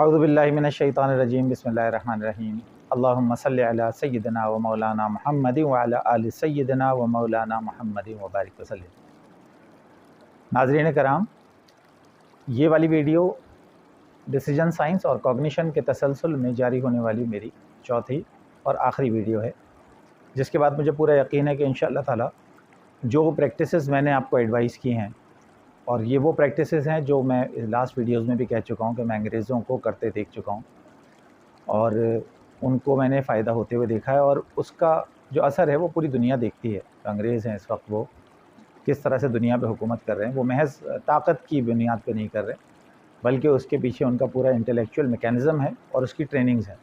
अऊज़ु बिल्लाहि मिनश शैतानिर रजीम बिस्मिल्लाहिर रहमानिर रहीम अल्लाहुम्मा सल्लि अला सय्यिदिना व मौलाना मुहम्मदिन व अला आलि सय्यिदिना व मौलाना मुहम्मदिन व बारिक वसल्लिम। नाज़रीन कराम, ये वाली वीडियो डिसीजन साइंस और कॉग्निशन के तसलसल में जारी होने वाली मेरी चौथी और आखिरी वीडियो है, जिसके बाद मुझे पूरा यकीन है कि इंशाअल्लाह ताला जो प्रैक्टिसेस मैंने आपको एडवाइस की हैं, और ये वो प्रैक्टिसेस हैं जो मैं लास्ट वीडियोस में भी कह चुका हूँ कि मैं अंग्रेज़ों को करते देख चुका हूँ और उनको मैंने फ़ायदा होते हुए देखा है, और उसका जो असर है वो पूरी दुनिया देखती है। अंग्रेज़ हैं इस वक्त, वो किस तरह से दुनिया पे हुकूमत कर रहे हैं। वो महज़ ताकत की बुनियाद पे नहीं कर रहे, बल्कि उसके पीछे उनका पूरा इंटेलेक्चुअल मैकेनिज़्म है और उसकी ट्रेनिंग्स हैं।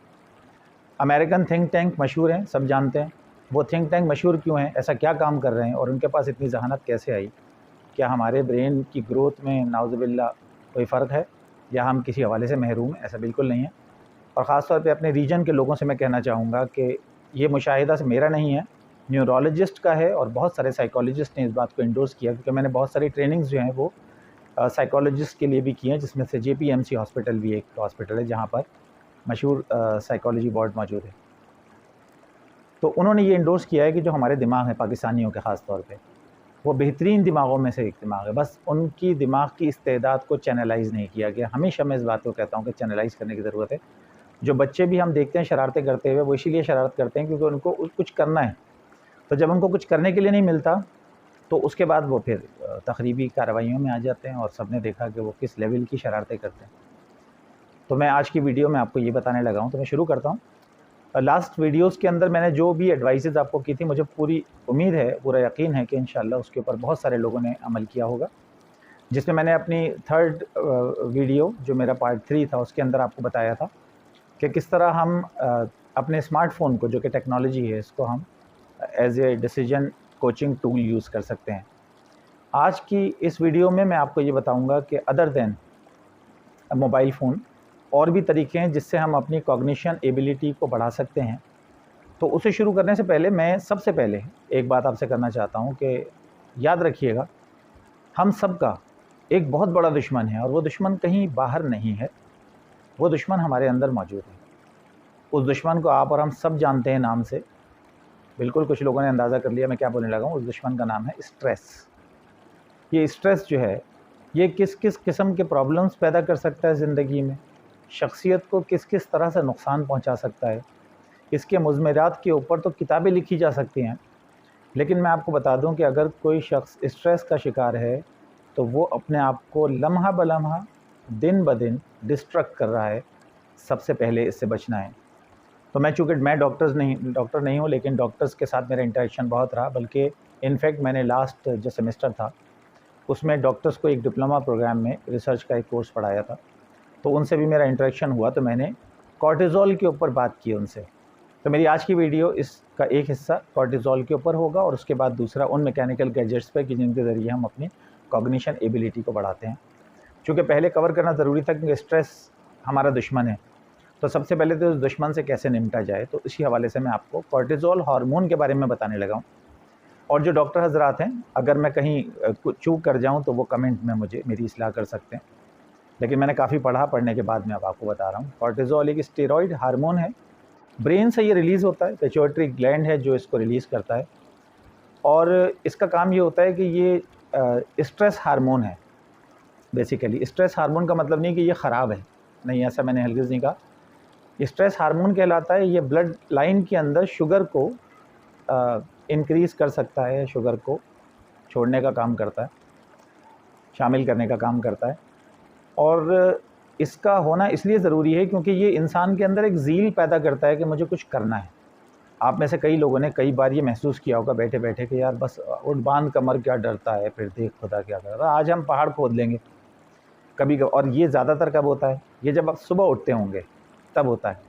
अमेरिकन थिंक टैंक मशहूर हैं, सब जानते हैं। वो थिंक टैंक मशहूर क्यों हैं, ऐसा क्या काम कर रहे हैं और उनके पास इतनी जहानत कैसे आई? क्या हमारे ब्रेन की ग्रोथ में नाउज़ुबिल्लाह कोई फ़र्क है, या हम किसी हवाले से महरूम हैं? ऐसा बिल्कुल नहीं है। और ख़ास तौर पे अपने रीजन के लोगों से मैं कहना चाहूँगा कि ये मुशाहिदा से मेरा नहीं है, न्यूरोलॉजिस्ट का है, और बहुत सारे साइकोलॉजिस्ट ने इस बात को इंडोर्स किया, क्योंकि मैंने बहुत सारी ट्रेनिंग्स जो हैं वो साइकोलॉजिस्ट के लिए भी की हैं, जिसमें से JPMC हॉस्पिटल भी एक हॉस्पिटल है जहाँ पर मशहूर साइकोलॉजी बोर्ड मौजूद है। तो उन्होंने ये इंडोर्स किया है कि जो हमारे दिमाग हैं पाकिस्तानियों के ख़ास तौर पे, वो बेहतरीन दिमागों में से एक दिमाग है, बस उनकी दिमाग की इस्तेदाद को चैनलाइज़ नहीं किया गया। हमेशा मैं इस बात को कहता हूँ कि चैनलाइज़ करने की ज़रूरत है। जो बच्चे भी हम देखते हैं शरारतें करते हुए, वो इसीलिए शरारत करते हैं क्योंकि उनको कुछ करना है। तो जब उनको कुछ करने के लिए नहीं मिलता, तो उसके बाद वो फिर तख़रीबी कार्रवाइयों में आ जाते हैं, और सबने देखा कि वो किस लेवल की शरारतें करते हैं। तो मैं आज की वीडियो में आपको ये बताने लगा हूँ, तो मैं शुरू करता हूँ। लास्ट वीडियोस के अंदर मैंने जो भी एडवाइसेस आपको की थी, मुझे पूरी उम्मीद है, पूरा यकीन है कि इंशाअल्लाह उसके ऊपर बहुत सारे लोगों ने अमल किया होगा। जिसमें मैंने अपनी थर्ड वीडियो, जो मेरा पार्ट 3 था, उसके अंदर आपको बताया था कि किस तरह हम अपने स्मार्टफ़ोन को, जो कि टेक्नोलॉजी है, इसको हम as a decision coaching tool use कर सकते हैं। आज की इस वीडियो में मैं आपको ये बताऊँगा कि अदर दैन मोबाइल फ़ोन और भी तरीके हैं जिससे हम अपनी कॉग्निशन एबिलिटी को बढ़ा सकते हैं। तो उसे शुरू करने से पहले मैं सबसे पहले एक बात आपसे करना चाहता हूँ कि याद रखिएगा, हम सब का एक बहुत बड़ा दुश्मन है, और वो दुश्मन कहीं बाहर नहीं है, वो दुश्मन हमारे अंदर मौजूद है। उस दुश्मन को आप और हम सब जानते हैं नाम से। बिल्कुल कुछ लोगों ने अंदाज़ा कर लिया मैं क्या बोलने लगा हूँ। उस दुश्मन का नाम है स्ट्रेस। ये स्ट्रेस जो है, ये किस किस किस्म के प्रॉब्लम्स पैदा कर सकता है ज़िंदगी में, शख्सियत को किस किस तरह से नुकसान पहुँचा सकता है, इसके मुज़मरात के ऊपर तो किताबें लिखी जा सकती हैं। लेकिन मैं आपको बता दूं कि अगर कोई शख्स स्ट्रेस का शिकार है, तो वो अपने आप को लम्हा ब लम्हा, दिन ब दिन डिस्ट्रक्ट कर रहा है। सबसे पहले इससे बचना है। तो मैं, चूँकि मैं डॉक्टर नहीं हूँ, लेकिन डॉक्टर्स के साथ मेरा इंटरेक्शन बहुत रहा, बल्कि इनफैक्ट मैंने लास्ट जो सेमेस्टर था उसमें डॉक्टर्स को एक डिप्लोमा प्रोग्राम में रिसर्च का एक कोर्स पढ़ाया था, तो उनसे भी मेरा इंटरेक्शन हुआ। तो मैंने कॉर्टिज़ोल के ऊपर बात की उनसे। तो मेरी आज की वीडियो इसका एक हिस्सा कॉर्टिज़ोल के ऊपर होगा, और उसके बाद दूसरा उन मैकेनिकल गैजेट्स पे कि जिनके ज़रिए हम अपनी कॉग्निशन एबिलिटी को बढ़ाते हैं। चूँकि पहले कवर करना ज़रूरी था क्योंकि स्ट्रेस हमारा दुश्मन है, तो सबसे पहले तो उस दुश्मन से कैसे निपटा जाए, तो इसी हवाले से मैं आपको कॉर्टिज़ोल हार्मोन के बारे में बताने लगा हूँ। और जो डॉक्टर हज़रात हैं, अगर मैं कहीं कुछ चूक कर जाऊँ तो वो कमेंट में मुझे मेरी इस्लाह कर सकते हैं, लेकिन मैंने काफ़ी पढ़ने के बाद मैं अब आपको बता रहा हूँ। कॉर्टिज़ोल एक स्टेरॉइड हार्मोन है, ब्रेन से ये रिलीज़ होता है, पिट्यूटरी ग्लैंड है जो इसको रिलीज़ करता है, और इसका काम ये होता है कि ये स्ट्रेस हार्मोन है। बेसिकली स्ट्रेस हार्मोन का मतलब नहीं कि ये ख़राब है, नहीं, ऐसा मैंने हरगिज़ नहीं कहा। स्ट्रेस हार्मोन कहलाता है, ये ब्लड लाइन के अंदर शुगर को इंक्रीज़ कर सकता है, शुगर को छोड़ने का काम करता है, शामिल करने का काम करता है। और इसका होना इसलिए ज़रूरी है क्योंकि ये इंसान के अंदर एक ज़ील पैदा करता है कि मुझे कुछ करना है। आप में से कई लोगों ने कई बार ये महसूस किया होगा बैठे बैठे कि यार बस उठ बांध कमर क्या डरता है, फिर देख खुदा क्या कर रहा है, आज हम पहाड़ खोद लेंगे कभी कभी। और ये ज़्यादातर कब होता है? ये जब आप सुबह उठते होंगे तब होता है,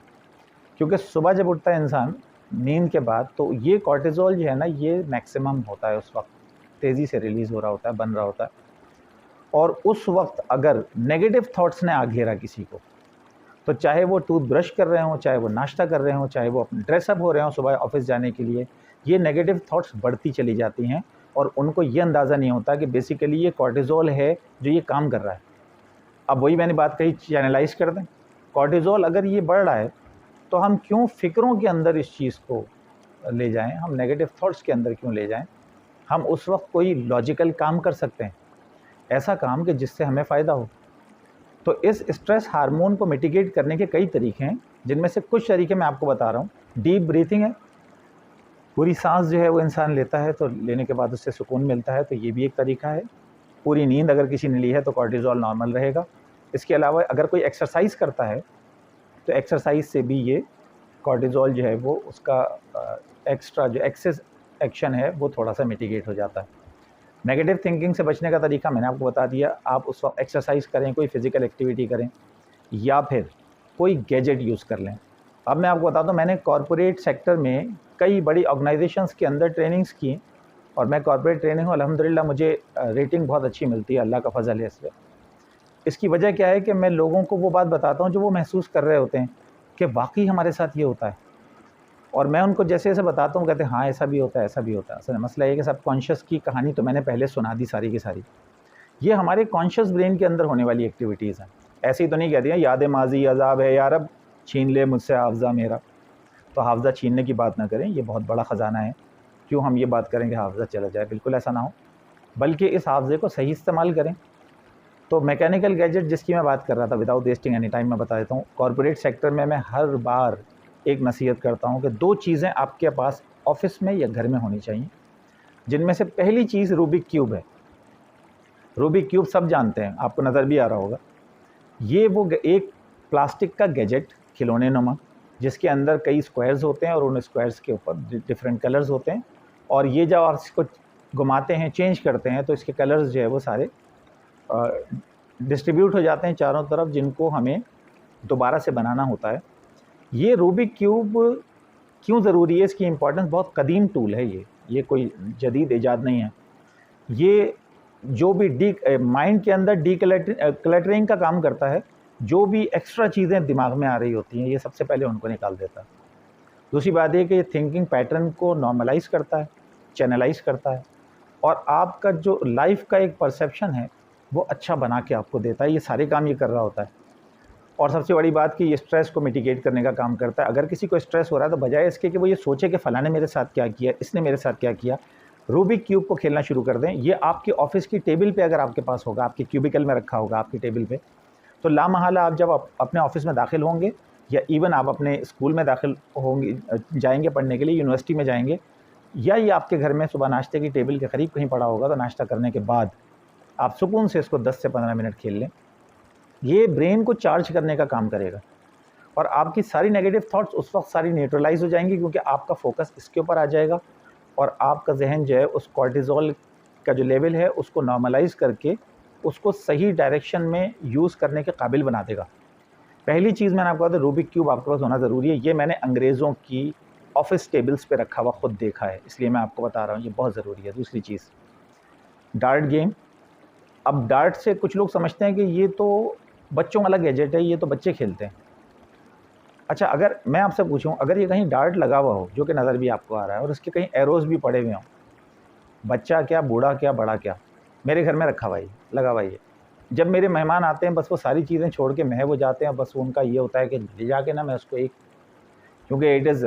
क्योंकि सुबह जब उठता है इंसान नींद के बाद, तो ये कॉर्टिज़ोल जो है ना, ये मैक्सिमम होता है, उस वक्त तेज़ी से रिलीज़ हो रहा होता है, बन रहा होता है। और उस वक्त अगर नेगेटिव थॉट्स ने आ घेरा किसी को, तो चाहे वो टूथब्रश कर रहे हों, चाहे वो नाश्ता कर रहे हों, चाहे वो अपने ड्रेसअप हो रहे हों सुबह ऑफिस जाने के लिए, ये नेगेटिव थॉट्स बढ़ती चली जाती हैं, और उनको ये अंदाज़ा नहीं होता कि बेसिकली ये कॉर्टिज़ोल है जो ये काम कर रहा है। अब वही मैंने बात कही, चैनलाइज़ कर दें। कॉर्टिज़ोल अगर ये बढ़ रहा है तो हम क्यों फ़िक्रों के अंदर इस चीज़ को ले जाएं, हम नेगेटिव थॉट्स के अंदर क्यों ले जाएं। हम उस वक्त कोई लॉजिकल काम कर सकते हैं, ऐसा काम कि जिससे हमें फ़ायदा हो। तो इस स्ट्रेस हार्मोन को मिटिगेट करने के कई तरीके हैं, जिनमें से कुछ तरीके मैं आपको बता रहा हूँ। डीप ब्रीथिंग है, पूरी सांस जो है वो इंसान लेता है तो लेने के बाद उससे सुकून मिलता है, तो ये भी एक तरीका है। पूरी नींद अगर किसी ने ली है तो कॉर्टिज़ोल नॉर्मल रहेगा। इसके अलावा अगर कोई एक्सरसाइज करता है तो एक्सरसाइज से भी ये कॉर्टिज़ोल जो है वो उसका एक्स्ट्रा जो एक्सेस एक्शन है वो थोड़ा सा मिटिगेट हो जाता है। नेगेटिव थिंकिंग से बचने का तरीका मैंने आपको बता दिया। आप उस वक्त एक्सरसाइज करें, कोई फिज़िकल एक्टिविटी करें, या फिर कोई गैजेट यूज़ कर लें। अब मैं आपको बताता हूँ, मैंने कॉर्पोरेट सेक्टर में कई बड़ी ऑर्गेनाइजेशंस के अंदर ट्रेनिंग्स की, और मैं कॉर्पोरेट ट्रेनिंग हूँ, अल्हम्दुलिल्लाह मुझे रेटिंग बहुत अच्छी मिलती है, अल्लाह का फ़ज़ल है इस पर। इसकी वजह क्या है कि मैं लोगों को वो बात बताता हूँ जो वो महसूस कर रहे होते हैं कि वाकई हमारे साथ ये होता है, और मैं उनको जैसे जैसे बताता हूँ कहते हैं हाँ ऐसा भी होता है, ऐसा भी होता है। असल मसला ये कि सब कॉन्शियस की कहानी तो मैंने पहले सुना दी सारी की सारी। ये हमारे कॉन्शियस ब्रेन के अंदर होने वाली एक्टिविटीज़ हैं। ऐसे ही तो नहीं कहती हैं याद माजी अजाब है यार अब छीन ले मुझसे हाफजा मेरा। तो हाफजा छीनने की बात ना करें, ये बहुत बड़ा ख़जाना है। क्यों हम ये बात करें कि हाफजा चला जाए, बिल्कुल ऐसा ना हो, बल्कि इस हाफजे को सही इस्तेमाल करें। तो मैकेनिकल गैजेट जिसकी मैं बात कर रहा था, विदाउट वेस्टिंग एनी टाइम मैं बता देता हूँ। कॉर्पोरेट सेक्टर में मैं हर बार एक नसीहत करता हूँ कि 2 चीज़ें आपके पास ऑफिस में या घर में होनी चाहिए, जिनमें से पहली चीज़ रूबिक क्यूब है। रूबिक क्यूब सब जानते हैं, आपको नज़र भी आ रहा होगा। ये वो एक प्लास्टिक का गैजेट खिलौने नुमा, जिसके अंदर कई स्क्वायर्स होते हैं और उन स्क्वायर्स के ऊपर डिफरेंट कलर्स होते हैं, और ये जब आप इसको घुमाते हैं, चेंज करते हैं, तो इसके कलर्स जो है वो सारे डिस्ट्रीब्यूट हो जाते हैं चारों तरफ, जिनको हमें दोबारा से बनाना होता है। ये रूबिक क्यूब क्यों ज़रूरी है, इसकी इम्पोर्टेंस बहुत कदीम टूल है ये कोई जदीद ईजाद नहीं है। ये जो भी माइंड के अंदर क्लटरिंग का काम करता है, जो भी एक्स्ट्रा चीज़ें दिमाग में आ रही होती हैं ये सबसे पहले उनको निकाल देता है। दूसरी बात ये कि ये थिंकिंग पैटर्न को नॉर्मलाइज़ करता है, चैनलाइज़ करता है, और आपका जो लाइफ का एक परसेप्शन है वो अच्छा बना के आपको देता है। ये सारे काम ये कर रहा होता है। और सबसे बड़ी बात कि ये स्ट्रेस को मिटिगेट करने का काम करता है। अगर किसी को स्ट्रेस हो रहा है तो बजाय इसके कि वो ये सोचे कि फ़लाँ ने मेरे साथ क्या किया, इसने मेरे साथ क्या किया, रूबिक क्यूब को खेलना शुरू कर दें। ये आपके ऑफिस की टेबल पे अगर आपके पास होगा, आपके क्यूबिकल में रखा होगा आपकी टेबल पे, तो लामहला आप जब अपने ऑफिस में दाखिल होंगे, या इवन आप अपने स्कूल में दाखिल होंगे, जाएंगे पढ़ने के लिए, यूनिवर्सिटी में जाएंगे, या ये आपके घर में सुबह नाश्ते की टेबल के करीब कहीं पड़ा होगा, तो नाश्ता करने के बाद आप सुकून से इसको 10 से 15 मिनट खेल लें। ये ब्रेन को चार्ज करने का काम करेगा, और आपकी सारी नेगेटिव थॉट्स उस वक्त सारी न्यूट्रलाइज हो जाएंगी, क्योंकि आपका फोकस इसके ऊपर आ जाएगा, और आपका जहन जो है उस कॉर्टिज़ोल का जो लेवल है उसको नॉर्मलाइज करके उसको सही डायरेक्शन में यूज़ करने के काबिल बना देगा। पहली चीज़ मैंने आपको कहा था, रूबिक क्यूब आपके पास होना ज़रूरी है। ये मैंने अंग्रेज़ों की ऑफिस टेबल्स पे रखा हुआ खुद देखा है, इसलिए मैं आपको बता रहा हूँ, ये बहुत ज़रूरी है। दूसरी चीज़, डार्ट गेम। अब डार्ट से कुछ लोग समझते हैं कि ये तो बच्चों वाला गैजेट है, ये तो बच्चे खेलते हैं। अच्छा, अगर मैं आपसे पूछूं, अगर ये कहीं डार्ट लगा हुआ हो, जो कि नज़र भी आपको आ रहा है, और उसके कहीं एरोज़ भी पड़े हुए हों, बच्चा क्या, बूढ़ा क्या, बड़ा क्या, मेरे घर में रखा हुआ है, लगा हुआ है। जब मेरे मेहमान आते हैं, बस वो सारी चीज़ें छोड़ के महव हो जाते हैं। बस उनका ये होता है कि ले जाके ना मैं उसको एक, क्योंकि इट इज़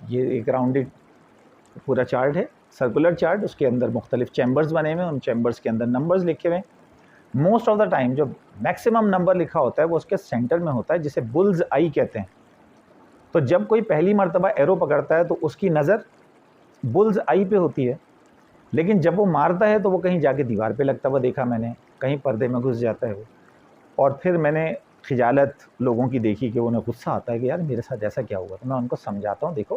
ये एक राउंडेड पूरा चार्ट है, सर्कुलर चार्ट, उसके अंदर मुख्तलिफ चैम्बर्स बने हुए हैं, उन चैम्बर्स के अंदर नंबर्स लिखे हुए हैं। मोस्ट ऑफ द टाइम जो मैक्सिमम नंबर लिखा होता है वो उसके सेंटर में होता है, जिसे बुल्स आई कहते हैं। तो जब कोई पहली मर्तबा एरो पकड़ता है तो उसकी नज़र बुल्स आई पे होती है, लेकिन जब वो मारता है तो वो कहीं जाके दीवार पे लगता हुआ देखा मैंने, कहीं पर्दे में घुस जाता है वो। और फिर मैंने खिजालत लोगों की देखी कि उन्हें गुस्सा आता है कि यार मेरे साथ ऐसा क्या हुआ, तो मैं उनको समझाता हूँ, देखो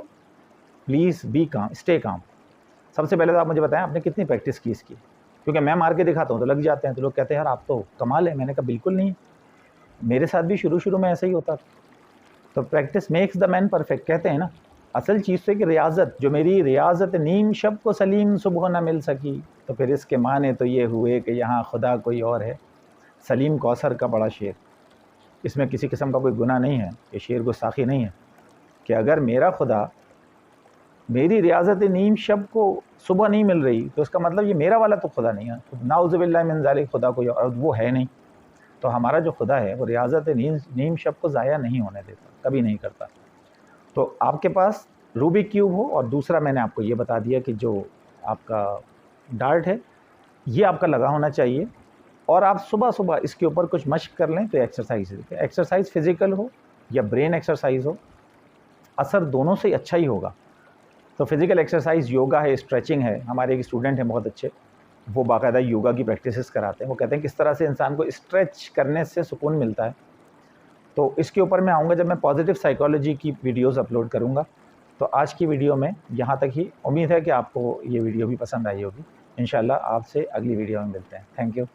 प्लीज़ बी काम, स्टे काम। सबसे पहले तो आप मुझे बताएं आपने कितनी प्रैक्टिस की इसकी, क्योंकि मैं मार के दिखाता हूँ तो लग जाते हैं, तो लोग कहते हैं यार आप तो कमाल है। मैंने कहा बिल्कुल नहीं, मेरे साथ भी शुरू में ऐसा ही होता था। तो practice makes the man perfect कहते हैं ना। असल चीज़ तो कि रियाजत, जो मेरी रियाजत नीम शब को सलीम सुबह न मिल सकी, तो फिर इसके माने तो ये हुए कि यहाँ खुदा कोई और है। सलीम कौसर का बड़ा शेर, इसमें किसी किस्म का कोई गुनाह नहीं है, ये शेर गुस्ताखी नहीं है, कि अगर मेरा खुदा मेरी रियाजत नीम शब को सुबह नहीं मिल रही तो इसका मतलब ये मेरा वाला तो खुदा नहीं है, नाउज़ुबिल्लाह मिन ज़ालिक, खुदा कोई और वो है नहीं। तो हमारा जो खुदा है वो रियाज़त नीम शब को ज़ाया नहीं होने देता, कभी नहीं करता। तो आपके पास रूबिक क्यूब हो, और दूसरा मैंने आपको ये बता दिया कि जो आपका डार्ट है ये आपका लगा होना चाहिए, और आप सुबह सुबह इसके ऊपर कुछ मश्क कर लें। तो एक्सरसाइज फिजिकल हो या ब्रेन एक्सरसाइज हो, असर दोनों से अच्छा ही होगा। तो फिजिकल एक्सरसाइज योगा है, स्ट्रेचिंग है। हमारे एक स्टूडेंट हैं बहुत अच्छे, वो बाकायदा योगा की प्रैक्टिसेस कराते हैं। वो कहते हैं किस तरह से इंसान को स्ट्रेच करने से सुकून मिलता है। तो इसके ऊपर मैं आऊँगा जब मैं पॉजिटिव साइकोलॉजी की वीडियोस अपलोड करूँगा। तो आज की वीडियो में यहाँ तक ही। उम्मीद है कि आपको ये वीडियो भी पसंद आई होगी। इंशाल्लाह आपसे अगली वीडियो में मिलते हैं। Thank you.